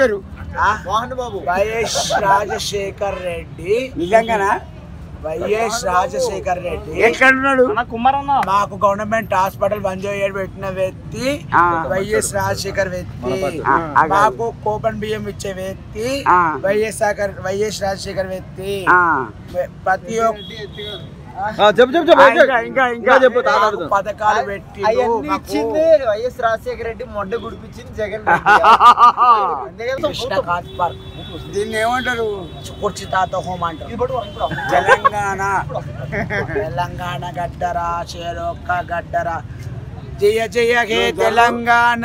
పేరు మోహన్ బాబు. వైఎస్ రాజశేఖర్ రెడ్డి. నిజంగానా? వైఎస్ రాజశేఖర్ రెడ్డి ఎక్కడున్నాడు? మాకు గవర్నమెంట్ హాస్పిటల్ బంజోయ్యేడు పెట్టిన వ్యక్తి వైఎస్ రాజశేఖర్ వ్యక్తి. మాకు కూపన్ బియ్యం ఇచ్చే వ్యక్తి వైఎస్ రాజశేఖర్ వ్యక్తి. ప్రతి ఒక్క పథకాలు పెట్టి ఇచ్చింది వైఎస్ రాజశేఖర రెడ్డి. మొడ్డ గుడిపించింది జగన్. దీన్ని ఏమంటారు? కుర్చీ తాత హోమ్ అంటారు. తెలంగాణ గడ్డరా చేరొక్క గడ్డరా జయ జయ హే తెలంగాణ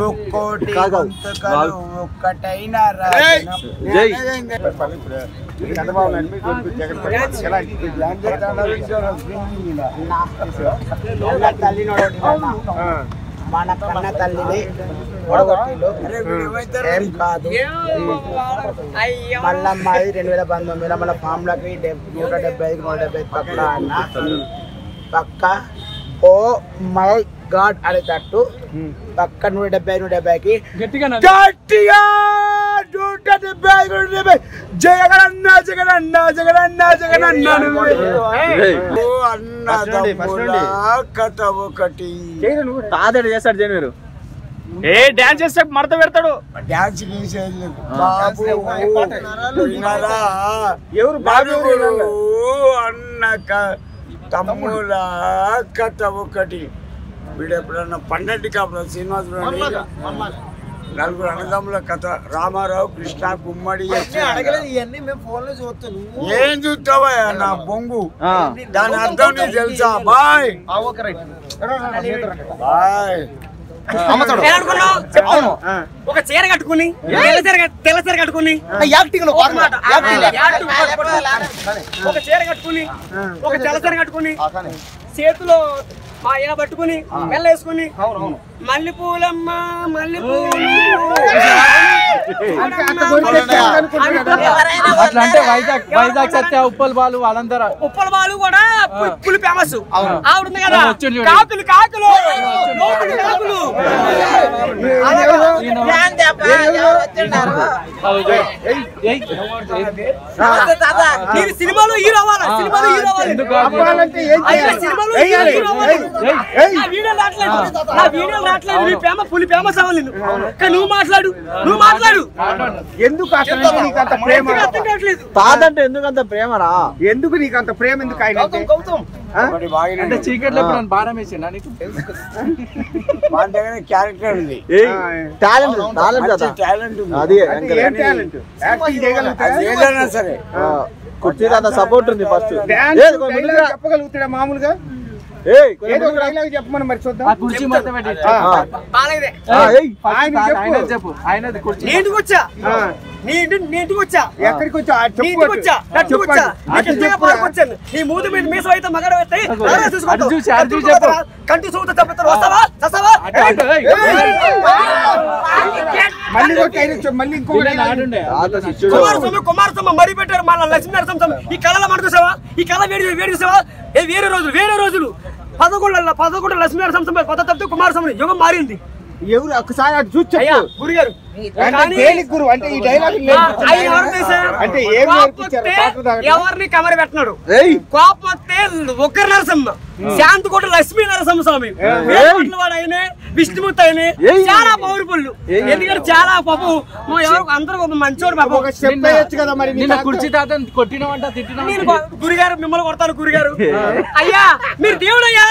ఒక్కోటి గొంతుకలు ఒక్కటైన మన కన్న తల్లిని ఏం కాదు. మళ్ళమ్మ 2019 మన ఫామ్లకి 175 పక్క అన్న పక్క. ఓ మై గాడ్ అనేటట్టు పక్క 170కి గట్టిగా 170 జగనన్న జగనన్న జగనన్న జగనన్న అన్న కథ ఒకటి. తాతడు చేస్తాడు జనవరు. ఏ డాన్స్ చేస్తే మడత పెడతాడు. డాన్స్ ఎవరు బాబు అన్న తమ్ముల కథ ఒకటి. వీడు ఎప్పుడన్నా పండటి కాపుల శ్రీనివాసరావు నలుగురు అన్నదమ్ముల కథ. రామారావు కృష్ణ గుమ్మడి. ఇవన్నీ మేము ఫోన్ లో చూస్తాను. ఏం చూస్తావా నా బొంగు? దాని అర్థం నీకు తెలుసా? Bye bye. ఒక చీర కట్టుకుని తెల్ల చీర కట్టుకుని ఒక చీర కట్టుకుని ఒక తెల్ల చీర కట్టుకుని చేతిలో మా ఈయన పట్టుకుని మెల్ల వేసుకుని మల్లెపూలమ్మ మల్లెపూలు అట్లా అంటే వైజాగ్ సత్య ఉప్పల్ బాలు వాళ్ళందరూ. ఉప్పల బాలు కూడా పులి ఫేమస్. ఆవిడ ఉంది కదా కాకులు కాకులు కాకులు. సినిమాలో హీరో అవ్వాలి. సినిమాలో హీరో అవ్వాలి. సినిమాలో హీరో అవ్వాలి. వీడియో రావట్లేదు. నా వీడియో రావట్లేదు. నీ ప్రేమ పులి ఫేమస్ అవ్వాలి. నువ్వు మాట్లాడు. నువ్వు మాట్లాడు. ఎందుకు నీకంత ప్రేమ? తాతంటే ఎందుకు అంత ప్రేమరా? ఎందుకు నీకంత ప్రేమ? ఎందుకు ఆయన అంటే చీకట్లో బాణం వేసిండా నీకు? మన దగ్గర క్యారెక్టర్ ఉంది, టాలెంట్ అది ఏదైనా సరే. కుర్చీ సపోర్ట్ ఉంది. ఫస్ట్ చెప్పగలుగుతాడా మామూలుగా? చెప్పమని మరి చూద్దాం. కుర్చీ మొత్తం చెప్పు. ఆయన నీటికి వచ్చా ఎక్కడికి వచ్చా? నీ మూడు మీద మీసం అయితే మగడ వస్తాయి. కంటి చూపుతో చెప్తారు. వస్తావా? మళ్ళీ ఇంకొకటి కుమారస్వామి మడి పెట్టారు. మళ్ళీ లక్ష్మీనరసింహ ఈ కళలో మనకుసావా? ఈ కళ వేడి చూసావా? వేరే రోజులు 11 లక్ష్మీనరసింహ కొత్త తప్పితే కుమారస్వామి యుగం మారింది. ఎవరు ఒక్కసారి అటు చూసి గురుగారు గురు అంటే ఈ డైలాగ్ అంటే ఎవరిని కమర పెట్టినాడు? కోపం వస్తే ఒక్కరి నరసింహ, శాంతికోట లక్ష్మీ నరసింహ స్వామి వాడు అయినా విష్ణుమూర్తి అయినా చాలా పవర్ఫుల్. ఎందుకంటే చాలా పాపం అందరూ మంచోడు పాపం. కదా మరి కుర్చీ తాత కొట్టినవంట తిట్టిన. గురుగారు మిమ్మల్ని కొడతాను గురుగారు. అయ్యా మీరు దేవుడు అయ్యా.